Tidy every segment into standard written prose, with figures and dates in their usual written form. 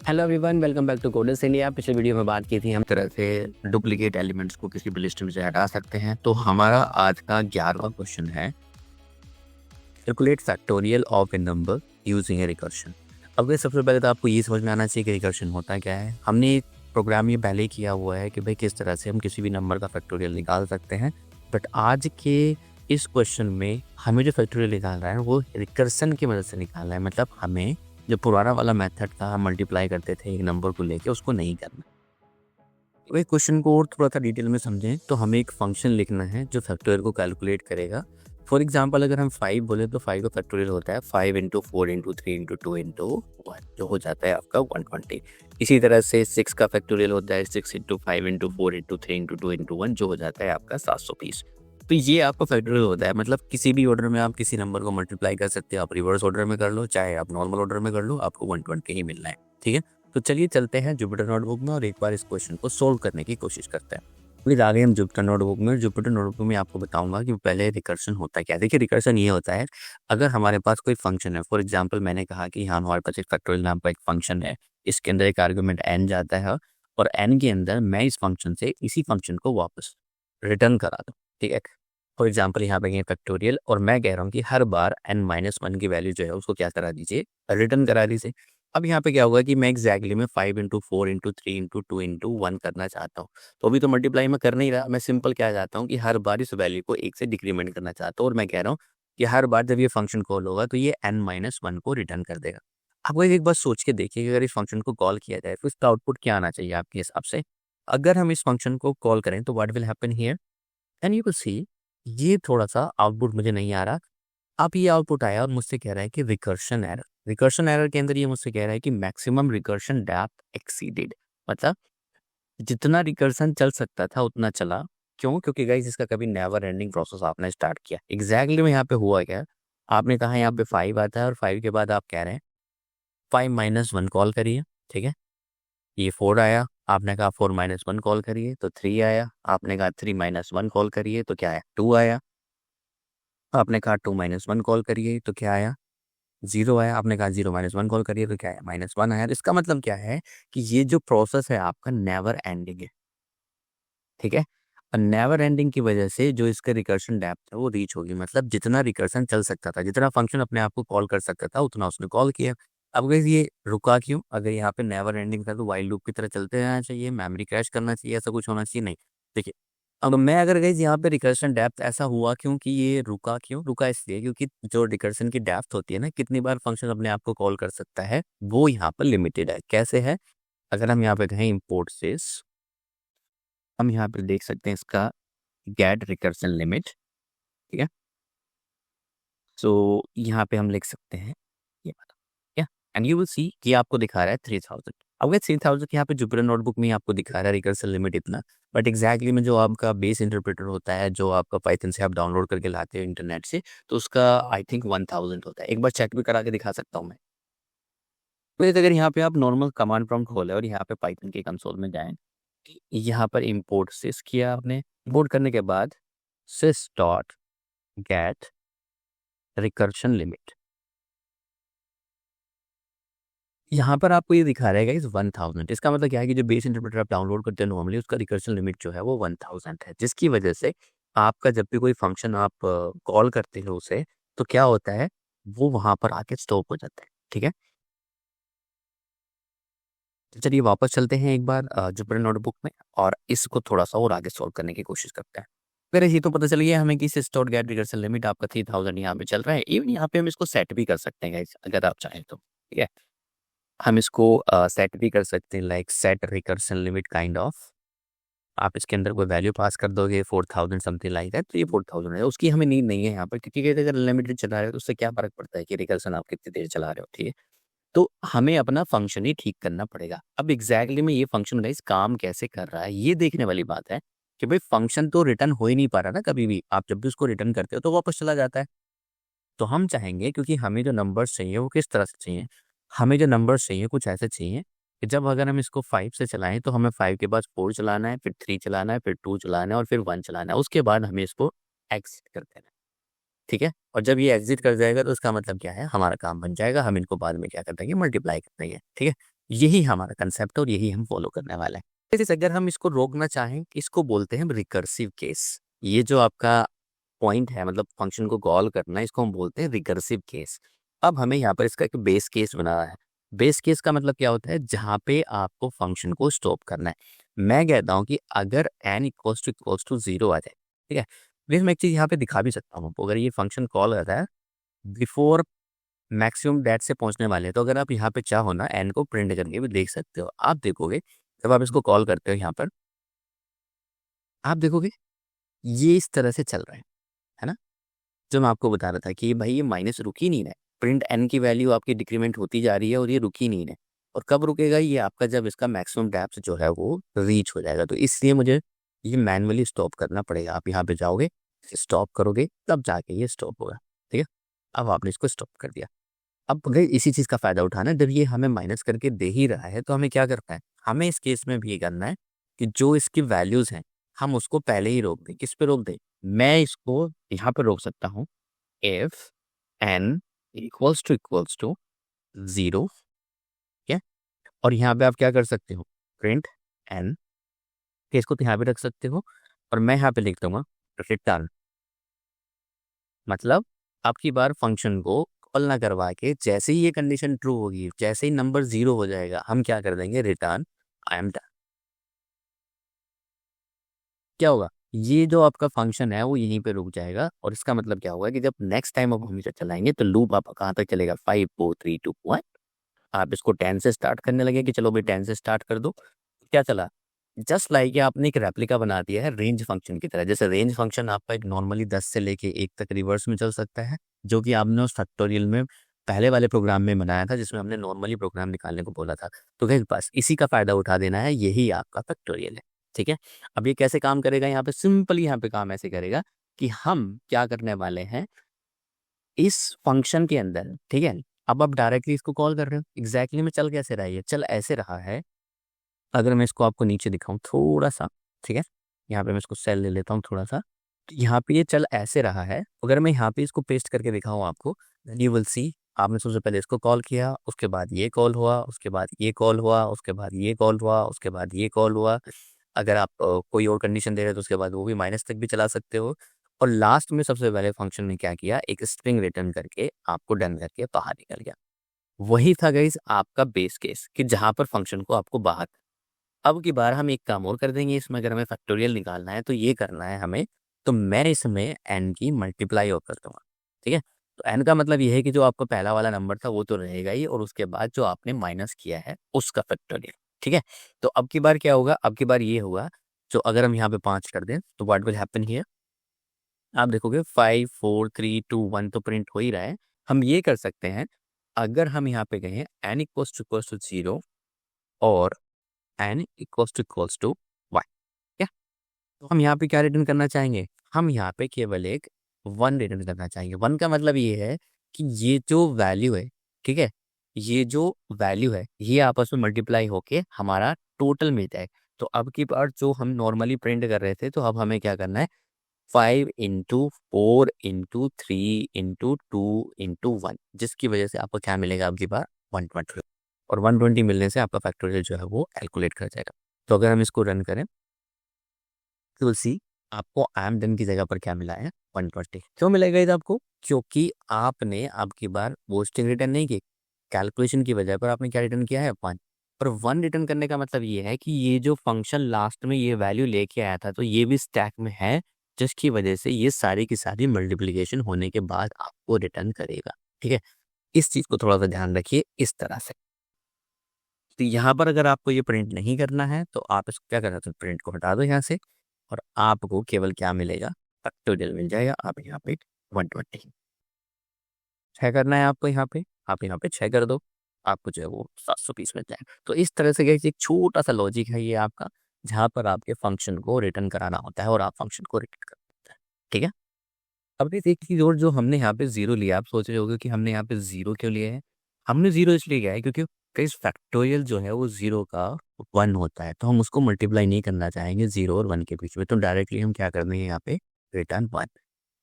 Hello everyone, welcome back to Coders India. पिछले video में बात की थी हम तरह से डुप्लीकेट एलिमेंट्स को किसी भी लिस्ट में से हटा सकते हैं। तो हमारा आज का 11वां क्वेश्चन है calculate factorial of A number using A recursion. अब ये सबसे पहले तो आपको ये समझ में आना चाहिए कि रिकर्शन होता क्या है। हमने प्रोग्राम ये पहले ही किया हुआ है कि भाई किस तरह से हम किसी भी नंबर का फैक्टोरियल निकाल सकते हैं, बट आज के इस क्वेश्चन में हमें जो फैक्टोरियल निकालना है वो रिकर्शन की मदद से निकालना है। मतलब हमें जो पुराना वाला मेथड था, हम मल्टीप्लाई करते थे एक नंबर को लेके, उसको नहीं करना। तो एक क्वेश्चन को और थोड़ा सा डिटेल में समझें तो हमें एक फंक्शन लिखना है जो फैक्टोरियल को कैलकुलेट करेगा। फॉर एग्जांपल अगर हम 5 बोले तो 5 का फैक्टोरियल होता है 5 इंटू 4 इंटू 3 इंटू 2 इंटू 1, जो हो जाता है आपका 120। इसी तरह से 6 का फैक्टोरियल होता है 6 into 5 into 4 into 3 into 2 into 1, जो हो जाता है आपका 720। तो ये आपका फैक्टोरियल होता है। मतलब किसी भी ऑर्डर में आप किसी नंबर को मल्टीप्लाई कर सकते हो। आप रिवर्स ऑर्डर में कर लो, चाहे आप नॉर्मल ऑर्डर में कर लो, आपको 120 ही मिलना है। ठीक है, तो चलिए चलते हैं जुपिटर नोटबुक में और एक बार इस क्वेश्चन को सोल्व करने की कोशिश करते हैं। फिर आगे हम जुपिटर नोटबुक में आपको बताऊंगा कि पहले रिकर्शन होता है क्या। देखिए, रिकर्शन ये होता है, अगर हमारे पास कोई फंक्शन है, फॉर एग्जांपल मैंने कहा कि यहाँ हमारे पास एक फैक्टोरियल नाम का एक फंक्शन है, इसके अंदर एक आर्गुमेंट n जाता है और n के अंदर मैं इस फंक्शन से इसी फंक्शन को वापस रिटर्न करा दूँ। ठीक है, फॉर एग्जाम्पल यहाँ पे फैक्टोरियल और मैं कह रहा हूँ कि हर बार n-1 की वैल्यू जो है उसको क्या करा दीजिए, रिटर्न करा दीजिए। अब यहाँ पे क्या होगा कि मैं एग्जैक्टली में 5 इंटू 4 इंटू 3 इंटू 2 इंटू 1 करना चाहता हूँ। तो अभी तो मल्टीप्लाई में कर नहीं रहा, मैं सिंपल क्या चाहता हूँ कि हर बार इस वैल्यू को 1 से डिक्रीमेंट करना चाहता हूँ। और मैं कह रहा हूँ कि हर बार जब ये फंक्शन कॉल होगा तो ये n-1 को रिटर्न कर देगा। आपको एक बार सोच के देखिए कि अगर इस फंक्शन को कॉल किया जाए तो इसका आउटपुट क्या आना चाहिए आपके हिसाब से। अगर हम इस फंक्शन को कॉल करें तो what will happen here, and you will see ये थोड़ा सा आउटपुट मुझे नहीं आ रहा। अब ये आउटपुट आया और मुझसे कह रहा है कि रिकर्शन एरर। रिकर्शन एरर के अंदर ये मुझसे कह रहा है कि मैक्सिमम रिकर्शन डेप्थ एक्सीडेड। मतलब जितना रिकर्शन चल सकता था उतना चला। क्यों? क्योंकि गाइस इसका कभी नेवर एंडिंग प्रोसेस आपने स्टार्ट किया। एग्जैक्टली में यहाँ पे हुआ क्या, आपने कहा यहाँ पे 5 आता है और 5 के बाद आप कह रहे हैं 5-1 कॉल करिए। ठीक है, ये 4 आया, आपने कहा 4-1 कॉल करिए तो 3 आया, आपने कहा 3-1 कॉल करिए तो क्या आया, 2 आया, आपने कहा 2-1 कॉल करिए तो क्या आया, 0 आया, आपने कहा 0-1 कॉल करिए तो क्या आया, -1 आया। तो इसका मतलब क्या है कि ये जो प्रोसेस है आपका नेवर एंडिंग है। ठीक है, और नेवर एंडिंग की वजह से जो इसका रिकर्शन डेप्थ है वो रीच होगी। मतलब जितना रिकर्शन चल सकता था, जितना फंक्शन अपने आप को कॉल कर सकता था, उतना उसने कॉल किया। अब गाइस ये रुका क्यों? अगर यहाँ पे नेवर एंडिंग था तो वाइल लूप की तरह चलते रहना चाहिए, मेमोरी क्रैश करना चाहिए, ऐसा कुछ होना चाहिए नहीं। देखिए, अब मैं अगर गाइस यहाँ पे रिकर्शन डेप्थ ऐसा हुआ क्योंकि ये रुका क्यों? रुका इसलिए क्योंकि जो रिकर्शन की डेप्थ होती है ना, कितनी बार फंक्शन अपने आप को कॉल कर सकता है, वो यहाँ पर लिमिटेड है। कैसे है? अगर हम यहाँ पे कहें इम्पोर्ट सिस, हम यहाँ पे देख सकते हैं इसका गेट रिकर्शन लिमिट। ठीक है, सो यहाँ पे हम लिख सकते हैं ये वाला, ठीक है, एंड यू विल सी कि आपको दिखा रहा है 3000। अब ये 3000 यहाँ पे जुपिटर नोटबुक में आपको दिखा रहा है रिकर्शन लिमिट इतना, बट एग्जैक्टली में जो आपका बेस इंटरप्रेटर होता है, जो आपका पाइथन से आप डाउनलोड करके लाते हो इंटरनेट से, तो उसका आई थिंक 1000 होता है। एक बार चेक भी करा के दिखा सकता हूँ मैं। तो अगर यहाँ पे आप नॉर्मल कमांड प्रॉम्प्ट खोले और यहाँ पे पाइथन के कंसोल में जाएं, यहाँ पर इम्पोर्ट सिस किया आपने, इम्पोर्ट करने के बाद sys dot gate recursion limit, यहाँ पर आपको ये दिखा रहेगा इस 1000। इसका मतलब क्या है कि जो बेस इंटरप्रेटर आप डाउनलोड करते हैं नॉर्मली, उसका रिकर्शन लिमिट जो है वो 1000 है, जिसकी वजह से आपका जब भी कोई फंक्शन आप कॉल करते हो उसे, तो क्या होता है, वो वहां पर आके स्टॉप हो जाता है। ठीक है, तो चलिए वापस चलते हैं एक बार जुपिटर नोटबुक में और इसको थोड़ा सा और आगे सॉल्व करने की कोशिश करते हैं। फिर ये तो पता चल गया हमें कि स्टोर गेट रिकर्सन लिमिट आपका 3000 यहाँ पे चल रहा है। इवन यहाँ पे हम इसको सेट भी कर सकते हैं guys, अगर आप चाहें तो। ठीक है, हम इसको सेट भी कर सकते हैं, like set recursion limit kind of. आप इसके अंदर कोई वैल्यू पास कर दोगे 4000 समथिंग लाइक दैट, तो ये 4000 है। उसकी हमें नीड नहीं है यहाँ पर, क्योंकि अगर अनलिमिटेड चला रहे हो तो उससे क्या फर्क पड़ता है कि रिकर्सन आप कितनी देर चला रहे हो। ठीक है, तो हमें अपना फंक्शन ही ठीक करना पड़ेगा। अब एग्जैक्टली में ये फंक्शन गाइस काम कैसे कर रहा है, ये देखने वाली बात है कि भाई फंक्शन तो रिटर्न हो ही नहीं पा रहा ना। कभी भी आप जब भी उसको रिटर्न करते हो तो वापस चला जाता है। तो हम चाहेंगे, क्योंकि हमें जो नंबर्स चाहिए वो किस तरह से चाहिए, हमें जो नंबर्स चाहिए कुछ ऐसे चाहिए कि जब अगर हम इसको 5 से चलाएं तो हमें 5 के बाद 4 चलाना है, फिर 3 चलाना है, फिर 2 चलाना है और फिर 1 चलाना है। उसके बाद हमें इसको एग्जिट कर देना है। ठीक है, और जब ये एग्जिट कर जाएगा तो उसका मतलब क्या है, हमारा काम बन जाएगा। हम इनको बाद में क्या कर देंगे, मल्टीप्लाई कर देंगे। ठीक है, यही हमारा कंसेप्ट और यही हम फॉलो करने वाले हैं। जैसे अगर हम इसको रोकना चाहें, इसको बोलते हैं रिकर्सिव केस। ये जो आपका पॉइंट है, मतलब फंक्शन को कॉल करना, इसको हम बोलते हैं रिकर्सिव केस। अब हमें यहाँ पर इसका एक बेस केस बनाना है। बेस केस का मतलब क्या होता है? जहाँ पे आपको फंक्शन को स्टॉप करना है। मैं कहता हूँ कि अगर n इक्वल्स टू 0 आ जाए, ठीक है, फिर मैं एक चीज़ यहाँ पे दिखा भी सकता हूँ आपको। अगर ये फंक्शन कॉल करता है बिफोर मैक्सिमम डेट से पहुंचने वाले हैं, तो अगर आप यहाँ पे चाहो ना एन को प्रिंट करके भी देख सकते हो। आप देखोगे जब आप इसको कॉल करते हो यहाँ पर, आप देखोगे ये इस तरह से चल रहा है ना। जो मैं आपको बता रहा था कि भाई ये माइनस रुक ही नहीं रहा है, प्रिंट एन की वैल्यू आपकी डिक्रीमेंट होती जा रही है और ये रुक ही नहीं रहा है। और कब रुकेगा ये आपका? जब इसका मैक्सिमम डेप्थ जो है वो रीच हो जाएगा। तो इसलिए मुझे ये मैनुअली स्टॉप करना पड़ेगा। आप यहाँ पे जाओगे, स्टॉप करोगे, तब जाके ये स्टॉप होगा। ठीक है, अब आपने इसको स्टॉप कर दिया। अब अगर इसी चीज़ का फ़ायदा उठाना है, जब ये हमें माइनस करके दे ही रहा है, तो हमें क्या करना है? हमें इस केस में भी ये करना है कि जो इसकी वैल्यूज़ हैं, हम उसको पहले ही रोक दें। किस पे रोक दें? मैं इसको यहाँ पे रोक सकता हूँ, इफ n इक्वल्स टू 0, ठीक है? और यहाँ पे आप क्या कर सकते हो? प्रिंट n, के इसको तो यहाँ पे रख सकते हो और मैं यहाँ पे लिख दूँगा रिटर्न। मतलब अब की बार फंक्शन को कॉल ना करवा के, जैसे ही ये कंडीशन ट्रू होगी, जैसे ही नंबर 0 हो जाएगा, हम क्या कर देंगे? Return I am done. क्या होगा? ये जो आपका फंक्शन है वो यहीं पे रुक जाएगा और इसका मतलब क्या होगा कि जब नेक्स्ट टाइम आप हमेशा चलाएंगे तो लूप आपका कहाँ तक चलेगा? 5 4 3 2 1। आप इसको 10 से स्टार्ट करने लगे कि चलो भाई 10 से स्टार्ट कर दो, क्या चला? जस्ट लाइक आपने एक रेप्लिका बना दिया है रेंज फंक्शन की तरह। जैसे रेंज फंक्शन आपका एक नॉर्मली 10 से लेके 1 तक रिवर्स में चल सकता है, जो कि आपने उस फैक्टोरियल में पहले वाले प्रोग्राम में बनाया था, जिसमें हमने नॉर्मली प्रोग्राम निकालने को बोला था। तो गाइस बस इसी का फ़ायदा उठा देना है, यही आपका फैक्टोरियल है। ठीक है? अब ये कैसे काम करेगा? यहाँ पे सिंपली यहाँ पे काम ऐसे करेगा कि हम क्या करने वाले हैं इस फंक्शन के अंदर, ठीक है? अब आप डायरेक्टली इसको कॉल कर रहे हो। एग्ज़ैक्टली में चल कैसे रहा है ये? चल ऐसे रहा है, अगर मैं इसको आपको नीचे दिखाऊँ थोड़ा-सा, ठीक है? यहाँ पे मैं इसको सेल ले लेता हूँ थोड़ा-सा। तो यहाँ पे ये चल ऐसे रहा है। अगर मैं यहाँ पे इसको पेस्ट करके दिखाऊँ आपको, देन यू विल सी, आपने सबसे पहले इसको कॉल किया, उसके बाद ये कॉल हुआ, उसके बाद ये कॉल हुआ, उसके बाद ये कॉल हुआ, उसके बाद ये कॉल हुआ। अगर आप कोई और कंडीशन दे रहे हो तो उसके बाद वो भी माइनस तक भी चला सकते हो। और लास्ट में सबसे पहले फंक्शन ने क्या किया? एक स्ट्रिंग रिटर्न करके आपको डन करके बाहर निकल गया। वही था गाइज़ आपका बेस केस कि जहाँ पर फंक्शन को आपको बाहर। अब की बार हम एक काम और कर देंगे इसमें, अगर हमें फैक्टोरियल निकालना है तो ये करना है हमें, तो मैं इसमें n की मल्टीप्लाई और कर दूँगा, ठीक है? तो n का मतलब ये है कि जो आपका पहला वाला नंबर था वो तो रहेगा ही और उसके बाद जो आपने माइनस किया है उसका फैक्टोरियल, ठीक है? तो अब की बार क्या होगा? अब की बार ये होगा, जो अगर हम यहाँ पे 5 कर दें तो व्हाट विल हैपन हियर? आप देखोगे 5 4 3 2 1 तो प्रिंट हो ही रहा है। हम ये कर सकते हैं, अगर हम यहाँ पे गए n इक्वल्स टू 0 और n इक्वल्स टू y, क्या? तो हम यहाँ पे क्या रिटर्न करना चाहेंगे? हम यहाँ पे केवल एक 1 रिटर्न करना चाहेंगे। 1 का मतलब ये है कि ये जो वैल्यू है, ठीक है? ये जो वैल्यू है, ये आपस में मल्टीप्लाई होके हमारा टोटल मिल जाए। तो अब की बार जो हम नॉर्मली प्रिंट कर रहे थे, तो अब हमें क्या करना है? 5 इंटू 4 इंटू 3 इंटू 2 इंटू 1, जिसकी वजह से आपको क्या मिलेगा अब की बार? 120। और 120 मिलने से आपका फैक्टोरियल जो है वो कैलकुलेट कर जाएगा। तो अगर हम इसको रन करें तो सी, आपको आई एम डन की जगह पर क्या मिला है? 120। क्यों मिलेगा ये आपको? क्योंकि आपने अब की बार वो स्ट्रिंग रिटर्न नहीं की, कैलकुलेशन की वजह पर आपने क्या रिटर्न किया है? 1। और 1 रिटर्न करने का मतलब ये है कि ये जो फंक्शन लास्ट में ये वैल्यू लेके आया था, तो ये भी स्टैक में है, जिसकी वजह से ये सारी की सारी मल्टीप्लिकेशन होने के बाद आपको रिटर्न करेगा। ठीक है? इस चीज़ को थोड़ा-सा ध्यान रखिए इस तरह से। तो यहाँ पर अगर आपको ये प्रिंट नहीं करना है, तो आप इसको क्या करना है? तो प्रिंट को हटा दो यहाँ से और आपको केवल क्या मिलेगा? फैक्टोरियल मिल जाएगा। आप यहाँ पे 120 6 करना है आपको यहाँ पे, आप यहाँ पे 6 कर दो, आपको जो है वो 720 मिल जाएगा। तो इस तरह से गाइस एक छोटा-सा लॉजिक है ये आपका, जहाँ पर आपके फंक्शन को रिटर्न कराना होता है और आप फंक्शन को रिटर्न कर देते हैं। ठीक है? अब गाइस एक चीज़ और, जो हमने यहाँ पे 0 लिया, आप सोच रहे होंगे कि हमने यहाँ पे 0 क्यों लिया है? हमने 0 इसलिए लिया है क्योंकि गाइस फैक्टोरियल जो है वो 0 का 1 होता है, तो हम उसको मल्टीप्लाई नहीं करना चाहेंगे 0 और 1 के बीच में, तो डायरेक्टली हम क्या कर देंगे यहाँ पे? रिटर्न 1।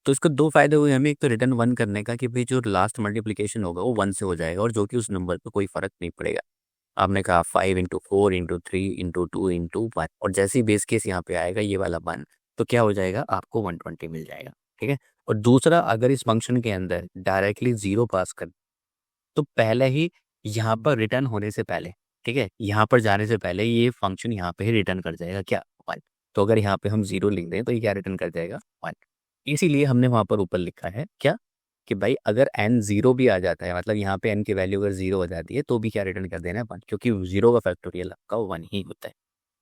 तो इसके 2 फ़ायदे हुए हमें, एक तो रिटर्न 1 करने का कि भई जो लास्ट मल्टीप्लिकेशन होगा वो 1 से हो जाएगा और जो कि उस नंबर पे कोई फ़र्क नहीं पड़ेगा। आपने कहा 5 × 4 × 3 × 2 × 1 और जैसे ही बेस केस यहाँ पे आएगा ये वाला 1 तो क्या हो जाएगा आपको 120 मिल जाएगा। ठीक है। और दूसरा अगर इस फंक्शन के अंदर डायरेक्टली 0 पास कर तो पहले ही यहाँ पर रिटर्न होने से पहले, ठीक है, यहाँ पर जाने से पहले ये फंक्शन यहाँ पे ही रिटर्न कर जाएगा क्या 1। तो अगर यहाँ पे हम 0 लिख दें तो ये क्या रिटर्न कर जाएगा 1। इसीलिए हमने वहाँ पर ऊपर लिखा है क्या कि भाई अगर n 0 भी आ जाता है मतलब यहाँ पे n की वैल्यू अगर 0 हो जाती है तो भी क्या रिटर्न कर देना है 1 क्योंकि 0 का फैक्टोरियल आपका 1 ही होता है।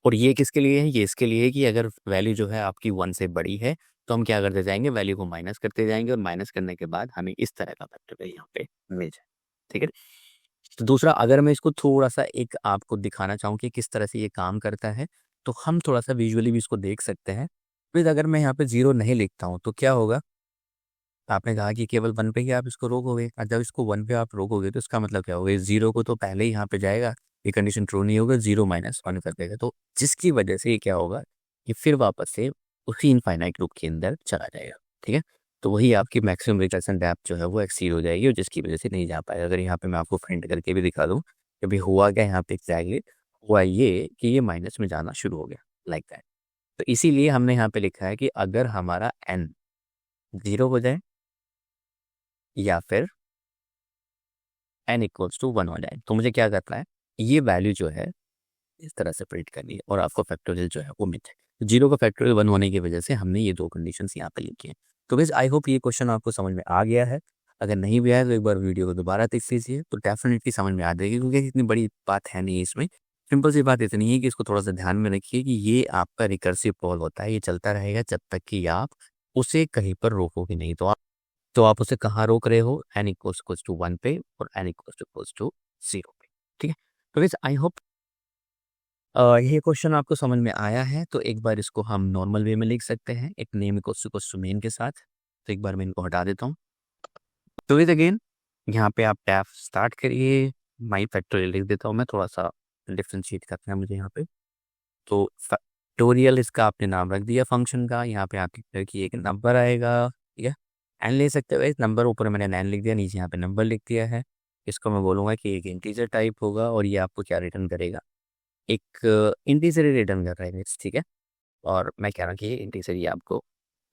और ये किसके लिए है, ये इसके लिए है कि अगर वैल्यू जो है आपकी 1 से बड़ी है तो हम क्या करते जाएंगे वैल्यू को माइनस करते जाएंगे और माइनस करने के बाद हमें इस तरह का फैक्टोरियल यहाँ पे मिल जाए। ठीक है। तो दूसरा अगर मैं इसको थोड़ा-सा एक आपको दिखाना चाहूँ कि किस तरह से ये काम करता है, तो हम थोड़ा-सा विजुअली भी इसको देख सकते हैं। फिर अगर मैं यहाँ पे 0 नहीं लिखता हूँ, तो क्या होगा? आपने कहा कि केवल 1 पे ही आप इसको रोकोगे और जब इसको 1 पे आप रोकोगे तो इसका मतलब क्या होगा? 0 को तो पहले ही यहाँ पे जाएगा, ये कंडीशन ट्रू नहीं होगा, 0 माइनस 1 कर देगा। तो जिसकी वजह से ये क्या होगा कि फिर वापस से उसी इनफाइनाइट लूप के अंदर चला जाएगा। ठीक है? तो वही आपकी मैक्सिमम रिटर्न डेप्थ जो है वो एक्सीड हो जाएगी और जिसकी वजह से नहीं जा पाएगा। अगर यहाँ पे मैं आपको प्रिंट करके भी दिखा दूँ कि अभी हुआ क्या यहाँ पे एग्जैक्टली, हुआ ये कि ये माइनस में जाना शुरू हो गया लाइक दैट। तो इसीलिए हमने यहाँ पे लिखा है कि अगर हमारा n 0 हो जाए या फिर n इक्वल्स टू 1 हो जाए तो मुझे क्या करना है, ये वैल्यू जो है इस तरह से प्रिंट करनी है और आपको फैक्टोरियल जो है वो मिल जाए। 0 का फैक्टोरियल 1 होने की वजह से हमने ये 2 कंडीशंस यहाँ पे लिखी हैं। तो गाइस आई होप ये क्वेश्चन आपको समझ में आ गया है। अगर नहीं भी आया तो एक बार वीडियो को दोबारा देख लीजिए तो डेफिनेटली समझ में आ जाएगी क्योंकि इतनी बड़ी बात है नहीं इसमें। सिंपल सी बात इतनी है कि इसको थोड़ा-सा ध्यान में रखिए कि ये आपका रिकर्सिव कॉल होता है, ये चलता रहेगा जब तक कि आप उसे कहीं पर रोकोगे नहीं। तो आप उसे कहाँ रोक रहे हो? n इक्वल्स टू 1 पे और n इक्वल्स टू 0 पे। ठीक है? तो गाइस आई होप ये क्वेश्चन आपको समझ में आया है तो एक बार इसको हम नॉर्मल वे में लिख सकते हैं एक नेम इक्वल्स टू मेन के साथ। तो एक बार मैं इनको हटा देता हूँ। तो इज अगेन यहाँ पे आप टैब स्टार्ट करिए, माई फैक्टोरियल लिख देता हूँ मैं, थोड़ा सा डिफ्रेंशिएट करना है मुझे यहाँ पे। तो फैक्टोरियल इसका आपने नाम रख दिया फंक्शन का, यहाँ पे आपकी की एक नंबर आएगा। ठीक है, एन ले सकते हो, इस नंबर ऊपर मैंने नैन लिख दिया, नीचे यहाँ पे नंबर लिख दिया है। इसको मैं बोलूँगा कि एक इंटीजर टाइप होगा और ये आपको क्या रिटर्न करेगा, एक इंटीजर ही रिटर्न कर रहा है guys, ठीक है। और मैं कह रहा हूँ कि ये इंटीजर ही आपको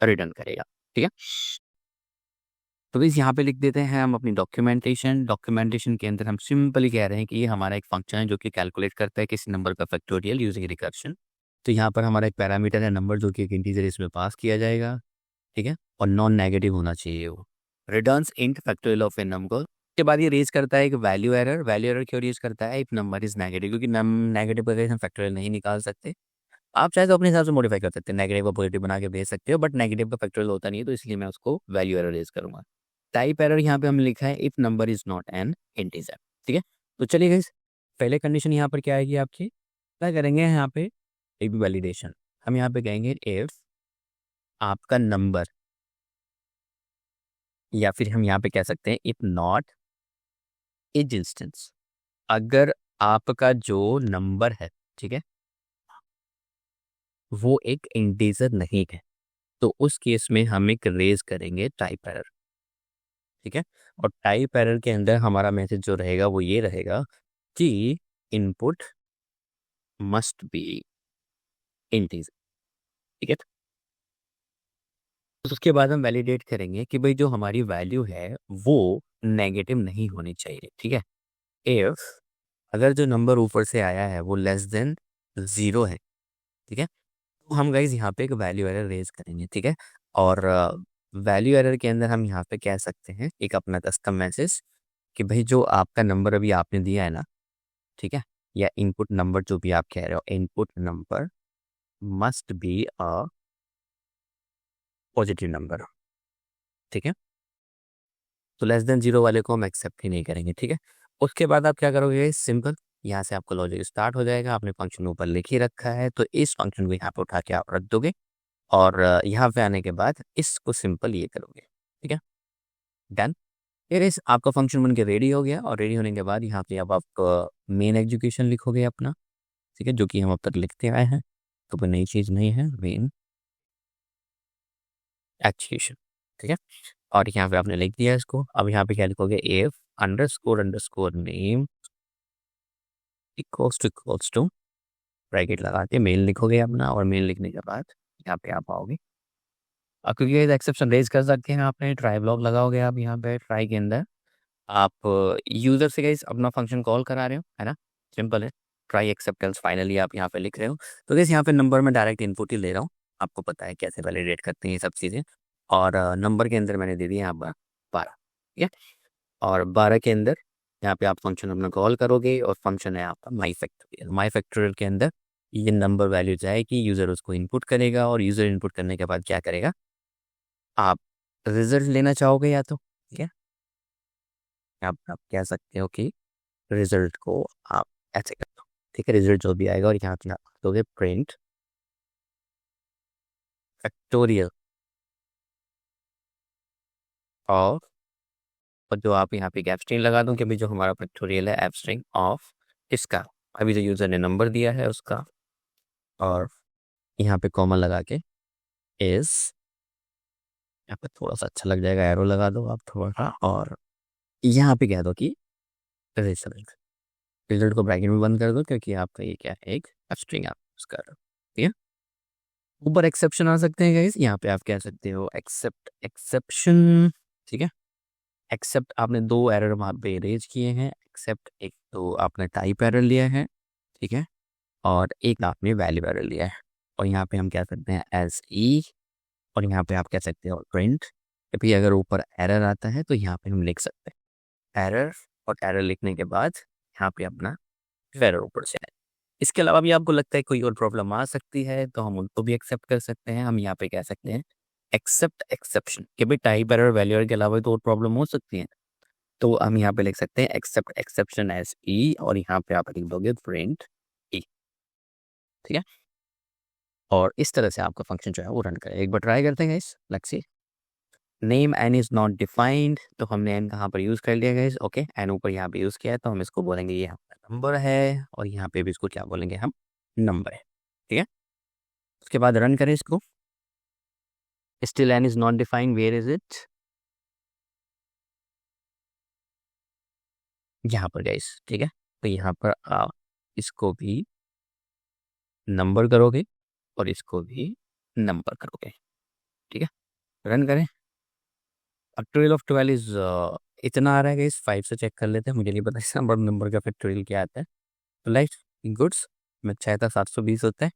रिटर्न करेगा। ठीक है, तो इस यहाँ पे लिख देते हैं हम अपनी डॉक्यूमेंटेशन के अंदर हम सिंपली कह रहे हैं कि ये हमारा एक फंक्शन है जो कि कैलकुलेट करता है किसी नंबर का फैक्टोरियल यूजिंग रिकर्शन। तो यहाँ पर हमारा एक पैरामीटर है नंबर जो कि एक इंटीजर इसमें पास किया जाएगा। ठीक है, और नॉन नेगेटिव होना चाहिए वो। Returns int factorial of A number के बाद ये रेज करता है एक वैल्यू एरर क्यों रेज करता है, इफ नंबर इज नेगेटिव, क्योंकि नेगेटिव का हम फैक्टोरियल नहीं निकाल सकते। आप चाहे तो अपने हिसाब से मॉडिफाई कर सकते हैं, नेगेटिव का पॉजिटिव बना के भेज सकते हो, बट नेगेटिव का फैक्टोरियल होता नहीं है तो इसलिए मैं उसको वैल्यू एरर रेज करूंगा। टाइप एरर यहाँ पे हमने लिखा है if number is not an integer. ठीक है, तो चलिए गाइस पहले कंडीशन यहाँ पर क्या आएगी आपकी, क्या करेंगे यहाँ पे एक वैलिडेशन, हम यहाँ पे कहेंगे इफ आपका नंबर, या फिर हम यहाँ पे कह सकते हैं इफ नॉट इज इंस्टेंस, अगर आपका जो नंबर है, ठीक है, वो एक इंटीजर नहीं है तो उस केस में हम एक रेज करेंगे टाइप एरर। ठीक है, और टाइप एरर के अंदर हमारा मैसेज जो रहेगा वो ये रहेगा कि इनपुट मस्ट बी इंटीजर। ठीक है, तो उसके बाद हम वैलिडेट करेंगे कि भाई जो हमारी वैल्यू है वो नेगेटिव नहीं होनी चाहिए। ठीक है, इफ अगर जो नंबर ऊपर से आया है वो लेस देन 0 है, ठीक है, तो हम गाइज यहाँ पे एक वैल्यू एरर रेज करेंगे। ठीक है, और वैल्यू एरर के अंदर हम यहाँ पे कह सकते हैं एक अपना कस्टम मैसेज कि भाई जो आपका नंबर अभी आपने दिया है ना, ठीक है, या इनपुट नंबर जो भी आप कह रहे हो, input number must be a positive number. ठीक है, तो लेस देन 0 वाले को हम एक्सेप्ट ही नहीं करेंगे। ठीक है, उसके बाद आप क्या करोगे, सिंपल यहाँ से आपका लॉजिक स्टार्ट हो जाएगा। आपने फंक्शन ऊपर लिख ही रखा है तो इस फंक्शन को यहाँ पे उठा के आप रख दोगे और यहाँ पे आने के बाद इसको सिंपल ये करोगे। ठीक है, डन। फिर इस आपका फंक्शन बन के रेडी हो गया और रेडी होने के बाद यहाँ पे अब आप मेन एग्जीक्यूशन लिखोगे अपना। ठीक है, जो कि हम अब तक लिखते आए हैं तो कोई नई चीज़ नहीं है, मेन एग्जीक्यूशन। ठीक है, और यहाँ पे आपने लिख दिया इसको। अब यहाँ पे क्या लिखोगे, if underscore underscore name equals to bracket लगा के मेल लिखोगे अपना, और मेल लिखने के बाद यहाँ पे आप आओगे। अब क्योंकि एक्सेप्शन रेज कर सकते हैं, आपने ट्राई ब्लॉक लगाओगे आप यहाँ पे ट्राई के अंदर, आप यूज़र से गाइस अपना फंक्शन कॉल करा रहे हो, है ना, सिंपल है। ट्राई एक्सेप्टेंस फाइनली आप यहाँ पे लिख रहे हो। तो गाइस यहाँ पे नंबर में डायरेक्ट इनपुट ही ले रहा हूँ, आपको पता है कैसे वैलिडेट करते हैं ये सब चीज़ें। और नंबर के अंदर मैंने दे दिया यहाँ पर 12, ठीक है। और 12 के अंदर यहाँ पे आप फंक्शन अपना कॉल करोगे, और फंक्शन है आपका माई फैक्टोरियल के अंदर ये नंबर वैल्यू जाएगी, यूज़र उसको इनपुट करेगा, और यूज़र इनपुट करने के बाद क्या करेगा, आप रिजल्ट लेना चाहोगे या तो, ठीक है, आप कह सकते हो कि रिजल्ट को आप ऐसे कर दो, ठीक है। रिजल्ट जो भी आएगा, और यहाँ पे आप दोगे प्रिंट फैक्टोरियल ऑफ, और जो आप यहाँ पे गैप स्ट्रिंग लगा दूं कि अभी जो हमारा फैक्टोरियल है एप स्ट्रिंग ऑफ इसका, अभी जो यूज़र ने नंबर दिया है उसका, और यहाँ पे कॉमा लगा के इज, यहाँ पे थोड़ा सा अच्छा लग जाएगा, एरो लगा दो आप थोड़ा सा, और यहाँ पे कह दो कि रिजल्ट, रिजल्ट को ब्रैकेट में बंद कर दो, क्योंकि आपका ये क्या है, एक स्ट्रिंग आप यूज कर रहे हो, ठीक है। ऊपर एक्सेप्शन आ सकते हैं गाइस, यहाँ पे आप कह सकते हो एक्सेप्ट एक्सेप्शन, ठीक है। एक्सेप्ट आपने 2 एरर वहाँ पे रेज किए हैं, एक्सेप्ट एक तो आपने टाइप एरर लिया है, ठीक है, और एक आपने वैल्यू एरर लिया है। और यहाँ पे हम कह सकते हैं एस ई, और यहाँ पे आप कह सकते हो प्रिंट। कभी अगर ऊपर एरर आता है तो यहाँ पे हम लिख सकते हैं एरर, और एरर लिखने के बाद यहाँ पे अपना एरर ऊपर से आए। इसके अलावा भी आपको लगता है कोई और प्रॉब्लम आ सकती है तो हम उनको भी एक्सेप्ट कर सकते हैं। हम यहाँ पे कह सकते हैं एक्सेप्ट एक्सेप्शन, कि भाई टाइप एरर वैल्यू एरर के अलावा तो और प्रॉब्लम हो सकती है, तो हम यहाँ पे लिख सकते हैं एक्सेप्ट एक्सेप्शन एज ई, और यहाँ पे आप लिख दोगे प्रिंट ई, ठीक है। और इस तरह से आपका फंक्शन जो है वो रन करेगा। एक बार ट्राई करते हैं guys, let's see. Name N is not defined, तो हमने एन कहाँ पर यूज़ कर लिया गाइस, ओके, एन ऊपर यहाँ पे यूज़ किया है, तो हम इसको बोलेंगे ये हमारा नंबर है, और यहाँ पे भी इसको क्या बोलेंगे हम, नंबर है, ठीक है। उसके बाद रन करें इसको, still N is not defined, where is it, यहाँ पर गाइस, ठीक है। तो यहाँ पर आप इसको भी नंबर करोगे, और इसको भी नंबर करोगे, ठीक है। रन करें। फैक्टोरियल ऑफ 12 इज इतना आ रहा है गाइस, 5 से चेक कर लेते हैं, मुझे नहीं पता इस नंबर का फैक्टोरियल क्या आता है। तो लाइक गुड्स में 6 था 720 होता है,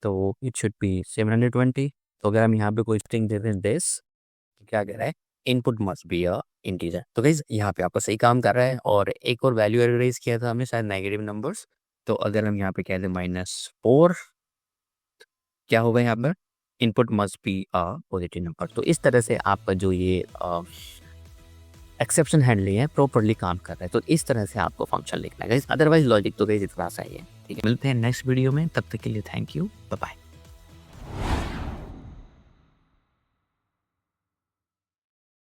तो इट शुड बी 720। तो अगर हम यहाँ पे कोई स्ट्रिंग देते हैं दिस, तो क्या कह रहा है, input must be a integer. तो गाइस यहाँ पे आपका सही काम कर रहा है। और एक और वैल्यू रेज किया था हमने शायद नेगेटिव नंबर्स, तो अगर हम यहाँ पे कह दें -4, क्या होगा यहाँ पर, input must be a positive number. तो इस तरह से आपका जो ये एक्सेप्शन हैंडलिंग है प्रॉपरली काम कर रहा है। तो इस तरह से आपको फंक्शन लिखना है। अदरवाइज लॉजिक तो गाइस इतना सा ही है, ठीक है। मिलते हैं नेक्स्ट वीडियो में, तब तक के लिए थैंक यू, बाय बाय।